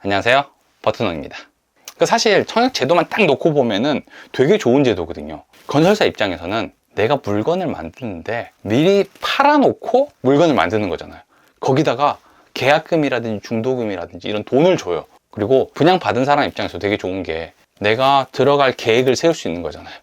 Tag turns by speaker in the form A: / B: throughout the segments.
A: 안녕하세요, 버튼원입니다. 사실 청약 제도만 딱 놓고 보면은 되게 좋은 제도거든요. 건설사 입장에서는 내가 물건을 만드는데 미리 팔아놓고 물건을 만드는 거잖아요. 거기다가 계약금이라든지 중도금이라든지 이런 돈을 줘요. 그리고 분양받은 사람 입장에서 되게 좋은 게 내가 들어갈 계획을 세울 수 있는 거잖아요.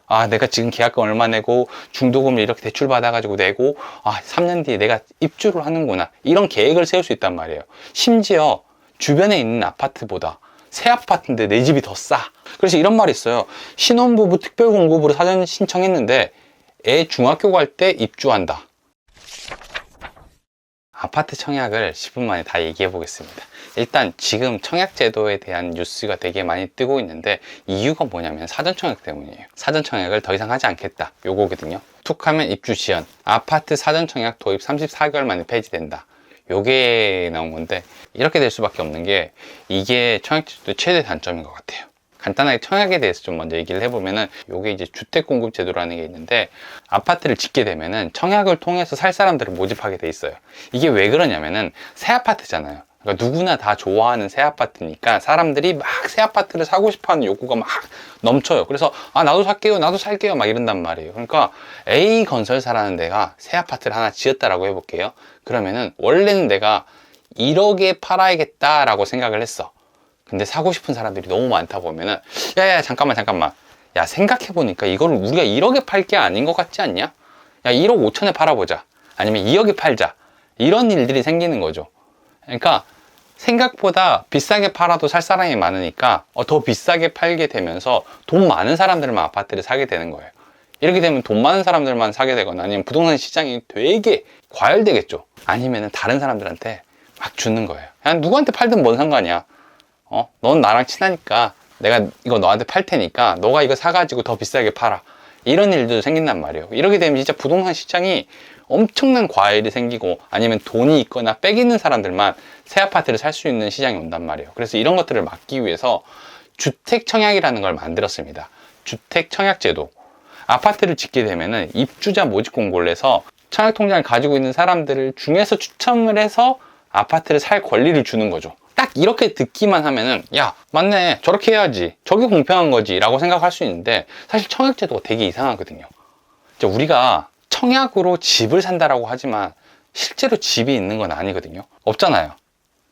A: 아, 내가 지금 계약금 얼마 내고 중도금을 이렇게 대출 받아가지고 내고 3년 뒤에 내가 입주를 하는구나, 이런 계획을 세울 수 있단 말이에요. 심지어 주변에 있는 아파트보다 새 아파트인데 내 집이 더 싸. 그래서 이런 말이 있어요. 신혼부부 특별공급으로 사전 신청했는데 애 중학교 갈 때 입주한다. 아파트 청약을 10분 만에 다 얘기해 보겠습니다. 일단 지금 청약제도에 대한 뉴스가 되게 많이 뜨고 있는데 이유가 뭐냐면 사전청약 때문이에요. 사전청약을 더 이상 하지 않겠다, 요거거든요. 툭 하면 입주 지연, 아파트 사전청약 도입 34개월 만에 폐지된다, 요게 나온 건데, 이렇게 될 수밖에 없는 게 이게 청약제도의 최대 단점인 것 같아요. 간단하게 청약에 대해서 좀 먼저 얘기를 해보면은, 요게 이제 주택공급제도라는 게 있는데, 아파트를 짓게 되면은 청약을 통해서 살 사람들을 모집하게 돼 있어요. 이게 왜 그러냐면은 새 아파트잖아요. 그러니까 누구나 다 좋아하는 새 아파트니까 사람들이 막 새 아파트를 사고 싶어하는 욕구가 막 넘쳐요. 그래서 나도 살게요, 나도 살게요, 막 이런단 말이에요. 그러니까 A 건설사라는 데가 새 아파트를 하나 지었다라고 해볼게요. 그러면은 원래는 내가 1억에 팔아야겠다라고 생각을 했어. 근데 사고 싶은 사람들이 너무 많다 보면은, 야야 잠깐만, 야 생각해보니까 이거를 우리가 1억에 팔 게 아닌 것 같지 않냐? 야 1억 5천에 팔아보자, 아니면 2억에 팔자, 이런 일들이 생기는 거죠. 그러니까 생각보다 비싸게 팔아도 살 사람이 많으니까 더 비싸게 팔게 되면서 돈 많은 사람들만 아파트를 사게 되는 거예요. 이렇게 되면 돈 많은 사람들만 사게 되거나, 아니면 부동산 시장이 되게 과열되겠죠. 아니면은 다른 사람들한테 막 주는 거예요. 그냥 누구한테 팔든 뭔 상관이야. 넌 나랑 친하니까 내가 이거 너한테 팔 테니까 너가 이거 사가지고 더 비싸게 팔아, 이런 일도 생긴단 말이에요. 이렇게 되면 진짜 부동산 시장이 엄청난 과열이 생기고, 아니면 돈이 있거나 빽 있는 사람들만 새 아파트를 살 수 있는 시장이 온단 말이에요. 그래서 이런 것들을 막기 위해서 주택청약이라는 걸 만들었습니다. 주택청약제도. 아파트를 짓게 되면은 입주자 모집 공고를 해서 청약통장을 가지고 있는 사람들을 중에서 추첨을 해서 아파트를 살 권리를 주는 거죠. 딱 이렇게 듣기만 하면은, 야 맞네, 저렇게 해야지, 저게 공평한 거지 라고 생각할 수 있는데, 사실 청약제도가 되게 이상하거든요. 우리가 청약으로 집을 산다라고 하지만 실제로 집이 있는 건 아니거든요. 없잖아요.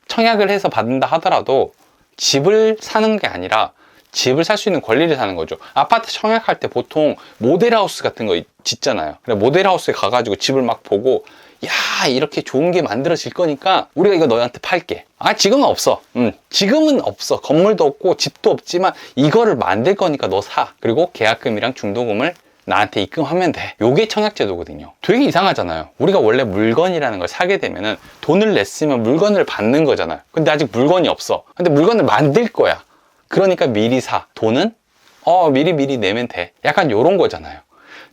A: 청약을 해서 받는다 하더라도 집을 사는 게 아니라 집을 살 수 있는 권리를 사는 거죠. 아파트 청약할 때 보통 모델하우스 같은 거 짓잖아요. 그래, 모델하우스에 가가지고 집을 막 보고, 야 이렇게 좋은 게 만들어질 거니까 우리가 이거 너한테 팔게. 지금은 없어. 지금은 없어. 건물도 없고 집도 없지만 이거를 만들 거니까 너 사. 그리고 계약금이랑 중도금을 나한테 입금하면 돼. 요게 청약제도거든요. 되게 이상하잖아요. 우리가 원래 물건이라는 걸 사게 되면은 돈을 냈으면 물건을 받는 거잖아요. 근데 아직 물건이 없어. 근데 물건을 만들 거야. 그러니까 미리 사. 돈은 미리 내면 돼. 약간 요런 거잖아요.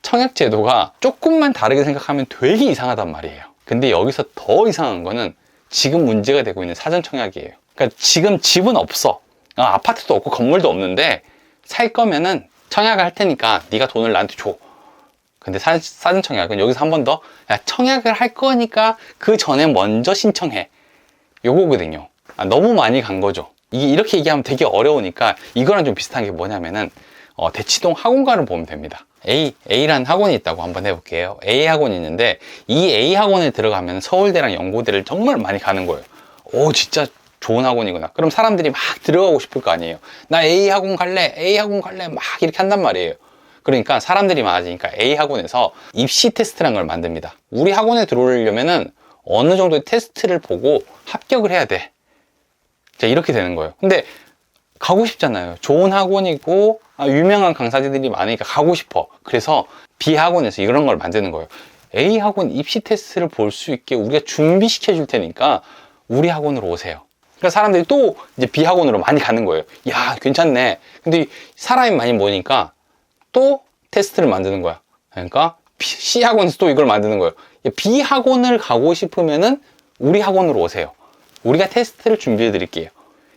A: 청약제도가 조금만 다르게 생각하면 되게 이상하단 말이에요. 근데 여기서 더 이상한 거는 지금 문제가 되고 있는 사전청약이에요. 그러니까 지금 집은 없어. 아파트도 없고 건물도 없는데 살 거면은 청약을 할 테니까 네가 돈을 나한테 줘. 근데 사전청약은 여기서 한 번 더, 야 청약을 할 거니까 그 전에 먼저 신청해, 요거거든요. 너무 많이 간 거죠. 이게 이렇게 얘기하면 되게 어려우니까 이거랑 좀 비슷한 게 뭐냐면은 대치동 학원가를 보면 됩니다. A라는 학원이 있다고 한번 해볼게요. A 학원이 있는데 이 A 학원에 들어가면 서울대랑 연고대를 정말 많이 가는 거예요. 진짜 좋은 학원이구나. 그럼 사람들이 막 들어가고 싶을 거 아니에요. 나 A 학원 갈래, A 학원 갈래, 막 이렇게 한단 말이에요. 그러니까 사람들이 많아지니까 A 학원에서 입시 테스트라는 걸 만듭니다. 우리 학원에 들어오려면은 어느 정도의 테스트를 보고 합격을 해야 돼. 자, 이렇게 되는 거예요. 근데 가고 싶잖아요. 좋은 학원이고 유명한 강사들이 많으니까 가고 싶어. 그래서 B 학원에서 이런 걸 만드는 거예요. A 학원 입시 테스트를 볼 수 있게 우리가 준비시켜 줄 테니까 우리 학원으로 오세요. 그러니까 사람들이 또 이제 B 학원으로 많이 가는 거예요. 야 괜찮네. 근데 사람이 많이 모이니까 또 테스트를 만드는 거야. 그러니까 C 학원에서 또 이걸 만드는 거예요. B 학원을 가고 싶으면은 우리 학원으로 오세요. 우리가 테스트를 준비해 드릴게요.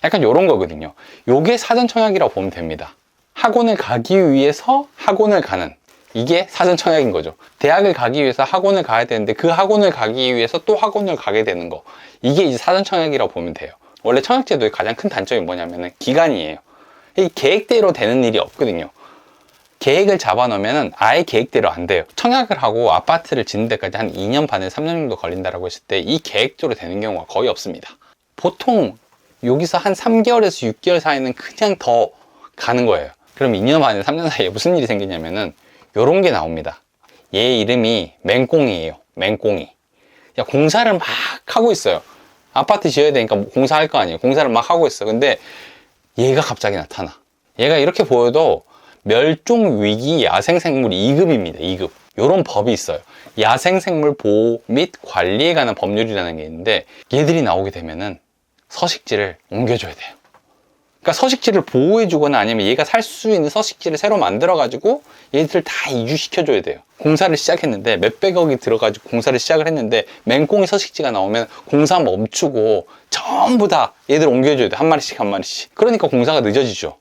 A: 약간 이런 거거든요. 요게 사전청약이라고 보면 됩니다. 학원을 가기 위해서 학원을 가는, 이게 사전청약인 거죠. 대학을 가기 위해서 학원을 가야 되는데 그 학원을 가기 위해서 또 학원을 가게 되는 거, 이게 이제 사전청약이라고 보면 돼요. 원래 청약제도의 가장 큰 단점이 뭐냐면은 기간이에요. 이 계획대로 되는 일이 없거든요. 계획을 잡아놓으면 아예 계획대로 안 돼요. 청약을 하고 아파트를 짓는 데까지 한 2년 반에서 3년 정도 걸린다고 했을 때 이 계획대로 되는 경우가 거의 없습니다. 보통 여기서 한 3개월에서 6개월 사이는 그냥 더 가는 거예요. 그럼 2년 반에서 3년 사이에 무슨 일이 생기냐면은 요런 게 나옵니다. 얘 이름이 맹꽁이에요. 맹꽁이. 야, 공사를 막 하고 있어요. 아파트 지어야 되니까 공사할 거 아니에요. 공사를 막 하고 있어. 근데 얘가 갑자기 나타나. 얘가 이렇게 보여도 멸종위기 야생생물 2급입니다. 2급. 요런 법이 있어요. 야생생물 보호 및 관리에 관한 법률이라는 게 있는데 얘들이 나오게 되면은 서식지를 옮겨줘야 돼요. 그러니까 서식지를 보호해주거나 아니면 얘가 살 수 있는 서식지를 새로 만들어가지고 얘들을 다 이주시켜줘야 돼요. 공사를 시작했는데 몇백억이 들어가지고 공사를 시작을 했는데 맹꽁이 서식지가 나오면 공사 멈추고 전부 다 얘들 옮겨줘야 돼요. 한 마리씩 한 마리씩. 그러니까 공사가 늦어지죠.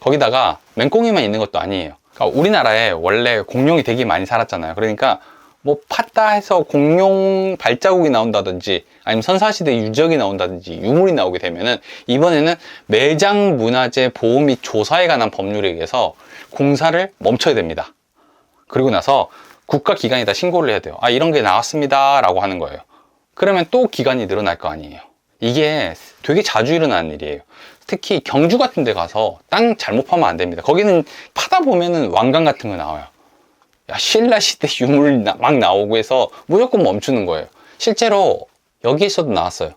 A: 거기다가 맹꽁이만 있는 것도 아니에요. 그러니까 우리나라에 원래 공룡이 되게 많이 살았잖아요. 그러니까 뭐 팠다 해서 공룡 발자국이 나온다든지 아니면 선사시대 유적이 나온다든지 유물이 나오게 되면은 이번에는 매장문화재 보호 및 조사에 관한 법률에 의해서 공사를 멈춰야 됩니다. 그리고 나서 국가기관에다 신고를 해야 돼요. 아, 이런 게 나왔습니다 라고 하는 거예요. 그러면 또 기간이 늘어날 거 아니에요. 이게 되게 자주 일어나는 일이에요. 특히 경주 같은 데 가서 땅 잘못 파면 안 됩니다. 거기는 파다 보면은 왕관 같은 거 나와요. 야, 신라시대 유물 막 나오고 해서 무조건 멈추는 거예요. 실제로 여기에서도 나왔어요.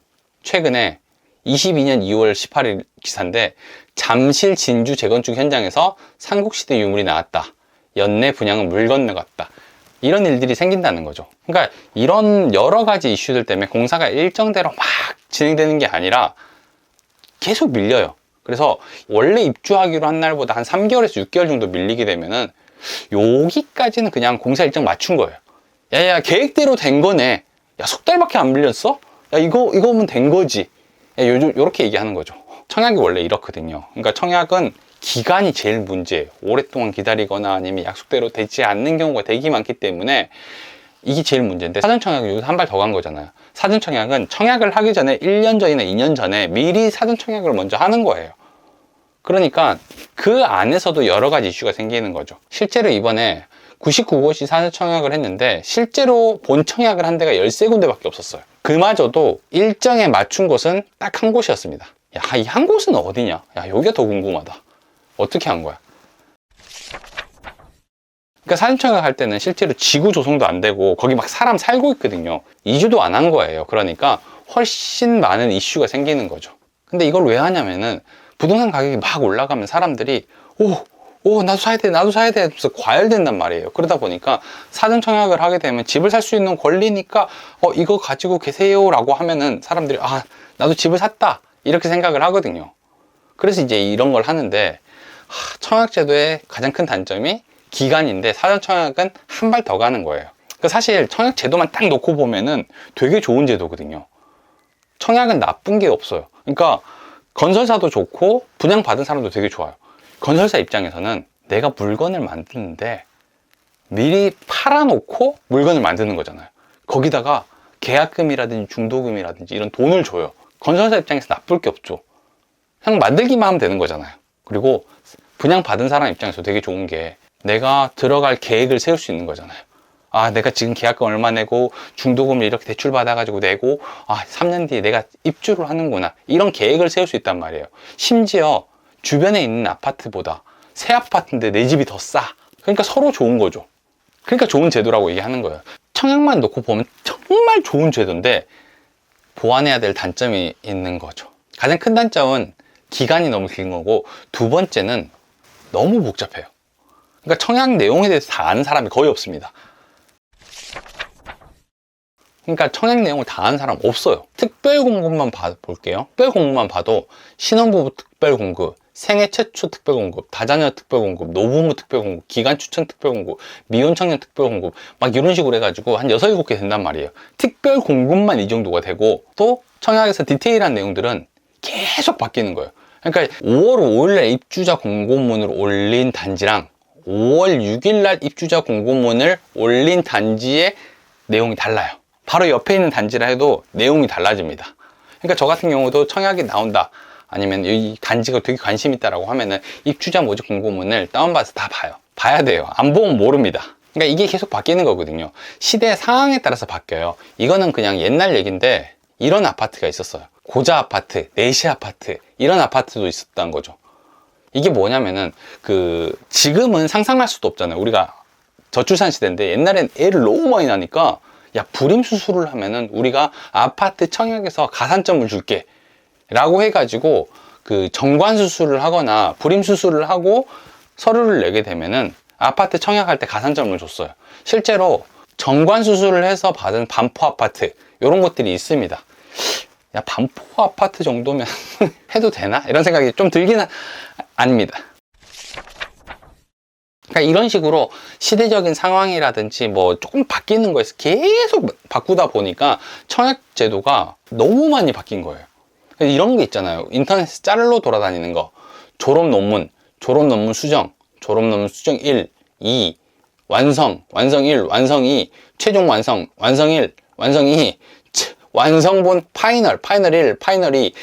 A: 최근에 22년 2월 18일 기사인데 잠실 진주 재건축 현장에서 삼국시대 유물이 나왔다. 연내 분양은 물 건너갔다. 이런 일들이 생긴다는 거죠. 그러니까 이런 여러 가지 이슈들 때문에 공사가 일정대로 막 진행되는 게 아니라 계속 밀려요. 그래서 원래 입주하기로 한 날보다 한 3개월에서 6개월 정도 밀리게 되면은 여기까지는 그냥 공사 일정 맞춘 거예요. 야, 계획대로 된 거네. 야, 석 달밖에 안 밀렸어? 야, 이거면 된 거지. 야, 요렇게 얘기하는 거죠. 청약이 원래 이렇거든요. 그러니까 청약은 기간이 제일 문제예요. 오랫동안 기다리거나 아니면 약속대로 되지 않는 경우가 되게 많기 때문에 이게 제일 문제인데 사전청약은 여기서 한 발 더 간 거잖아요. 사전청약은 청약을 하기 전에 1년 전이나 2년 전에 미리 사전청약을 먼저 하는 거예요. 그러니까 그 안에서도 여러 가지 이슈가 생기는 거죠. 실제로 이번에 99곳이 사전청약을 했는데 실제로 본청약을 한 데가 13군데밖에 없었어요. 그마저도 일정에 맞춘 곳은 딱 한 곳이었습니다. 야, 이 한 곳은 어디냐? 야, 여기가 더 궁금하다. 어떻게 한 거야? 그러니까 사전청약 할 때는 실제로 지구 조성도 안 되고 거기 막 사람 살고 있거든요. 이주도 안 한 거예요. 그러니까 훨씬 많은 이슈가 생기는 거죠. 근데 이걸 왜 하냐면은 부동산 가격이 막 올라가면 사람들이 나도 사야 돼 하면서 과열된단 말이에요. 그러다 보니까 사전청약을 하게 되면 집을 살 수 있는 권리니까 이거 가지고 계세요 라고 하면은 사람들이 나도 집을 샀다 이렇게 생각을 하거든요. 그래서 이제 이런 걸 하는데 청약제도의 가장 큰 단점이 기간인데 사전청약은 한 발 더 가는 거예요. 그러니까 사실 청약제도만 딱 놓고 보면은 되게 좋은 제도거든요. 청약은 나쁜 게 없어요. 그러니까 건설사도 좋고 분양받은 사람도 되게 좋아요. 건설사 입장에서는 내가 물건을 만드는데 미리 팔아놓고 물건을 만드는 거잖아요. 거기다가 계약금이라든지 중도금이라든지 이런 돈을 줘요. 건설사 입장에서 나쁠 게 없죠. 그냥 만들기만 하면 되는 거잖아요. 그리고 분양받은 사람 입장에서 되게 좋은 게 내가 들어갈 계획을 세울 수 있는 거잖아요. 내가 지금 계약금 얼마 내고 중도금을 이렇게 대출 받아가지고 내고 3년 뒤에 내가 입주를 하는구나 이런 계획을 세울 수 있단 말이에요. 심지어 주변에 있는 아파트보다 새 아파트인데 내 집이 더 싸. 그러니까 서로 좋은 거죠. 그러니까 좋은 제도라고 얘기하는 거예요. 청약만 놓고 보면 정말 좋은 제도인데 보완해야 될 단점이 있는 거죠. 가장 큰 단점은 기간이 너무 긴 거고 두 번째는 너무 복잡해요. 그러니까 청약 내용에 대해서 다 아는 사람이 거의 없습니다. 그러니까 청약 내용을 다 아는 사람 없어요. 특별공급만 볼게요. 특별공급만 봐도 신혼부부 특별공급, 생애 최초 특별공급, 다자녀 특별공급, 노부모 특별공급, 기간추천 특별공급, 미혼청년 특별공급 막 이런 식으로 해가지고 한 6, 7개 된단 말이에요. 특별공급만 이 정도가 되고 또 청약에서 디테일한 내용들은 계속 바뀌는 거예요. 그러니까 5월 5일날 입주자 공고문을 올린 단지랑 5월 6일날 입주자 공고문을 올린 단지의 내용이 달라요. 바로 옆에 있는 단지라 해도 내용이 달라집니다. 그러니까 저 같은 경우도 청약이 나온다, 아니면 이 단지가 되게 관심 있다라고 하면은 입주자 모집 공고문을 다운받아서 다 봐요. 봐야 돼요. 안 보면 모릅니다. 그러니까 이게 계속 바뀌는 거거든요. 시대 상황에 따라서 바뀌어요. 이거는 그냥 옛날 얘기인데, 이런 아파트가 있었어요. 고자 아파트, 내시 아파트, 이런 아파트도 있었다는 거죠. 이게 뭐냐면은 지금은 상상할 수도 없잖아요. 우리가 저출산 시대인데, 옛날엔 애를 너무 많이 나니까, 야, 불임 수술을 하면은 우리가 아파트 청약에서 가산점을 줄게 라고 해가지고 정관 수술을 하거나 불임 수술을 하고 서류를 내게 되면은 아파트 청약할 때 가산점을 줬어요. 실제로 정관 수술을 해서 받은 반포 아파트, 이런 것들이 있습니다. 야, 반포 아파트 정도면 해도 되나? 이런 생각이 좀 들기는 아닙니다. 그러니까 이런 식으로 시대적인 상황이라든지 뭐 조금 바뀌는 거에서 계속 바꾸다 보니까 청약 제도가 너무 많이 바뀐 거예요. 이런 게 있잖아요. 인터넷에 짤로 돌아다니는 거. 졸업 논문 수정, 졸업 논문 수정 1, 2, 완성 1, 완성 2, 최종 완성 1, 완성 2, 완성본 파이널 1, 파이널 2,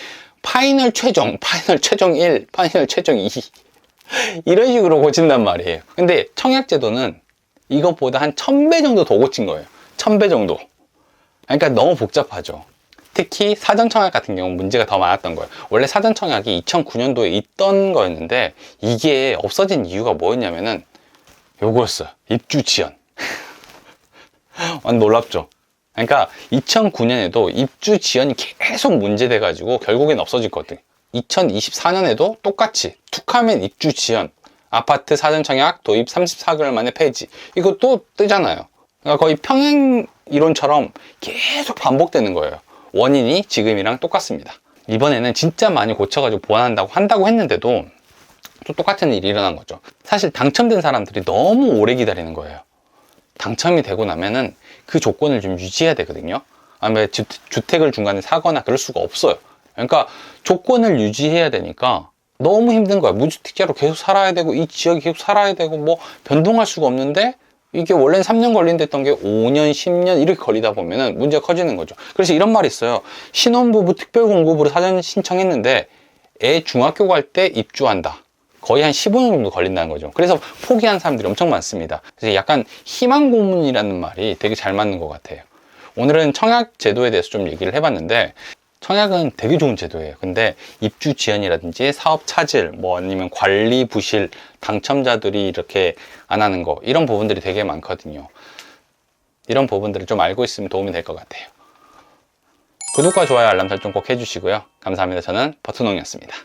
A: 파이널 최종 1, 파이널 최종 2. 이런 식으로 고친단 말이에요. 근데 청약제도는 이것보다 한 1000배 정도 더 고친 거예요. 1000배 정도. 그러니까 너무 복잡하죠. 특히 사전청약 같은 경우 문제가 더 많았던 거예요. 원래 사전청약이 2009년도에 있던 거였는데, 이게 없어진 이유가 뭐였냐면은 요거였어요. 입주 지연. 완전 놀랍죠. 그러니까 2009년에도 입주 지연이 계속 문제돼 가지고 결국엔 없어졌거든요. 2024년에도 똑같이 툭하면 입주 지연, 아파트 사전청약 도입 34개월 만에 폐지, 이거 또 뜨잖아요. 그러니까 거의 평행 이론처럼 계속 반복되는 거예요. 원인이 지금이랑 똑같습니다. 이번에는 진짜 많이 고쳐가지고 보완한다고 했는데도 또 똑같은 일이 일어난 거죠. 사실 당첨된 사람들이 너무 오래 기다리는 거예요. 당첨이 되고 나면은 그 조건을 좀 유지해야 되거든요. 아니면 주택을 중간에 사거나 그럴 수가 없어요. 그러니까 조건을 유지해야 되니까 너무 힘든 거야. 무주택자로 계속 살아야 되고, 이 지역에 계속 살아야 되고, 뭐 변동할 수가 없는데, 이게 원래는 3년 걸린댔던 게 5년, 10년 이렇게 걸리다 보면은 문제가 커지는 거죠. 그래서 이런 말이 있어요. 신혼부부 특별공급으로 사전 신청했는데 애 중학교 갈 때 입주한다. 거의 한 15년 정도 걸린다는 거죠. 그래서 포기한 사람들이 엄청 많습니다. 그래서 약간 희망 고문이라는 말이 되게 잘 맞는 것 같아요. 오늘은 청약 제도에 대해서 좀 얘기를 해봤는데, 청약은 되게 좋은 제도예요. 근데 입주 지연이라든지 사업 차질, 뭐 아니면 관리 부실, 당첨자들이 이렇게 안 하는 거, 이런 부분들이 되게 많거든요. 이런 부분들을 좀 알고 있으면 도움이 될 것 같아요. 구독과 좋아요, 알람 설정 꼭 해주시고요. 감사합니다. 저는 버트농이었습니다.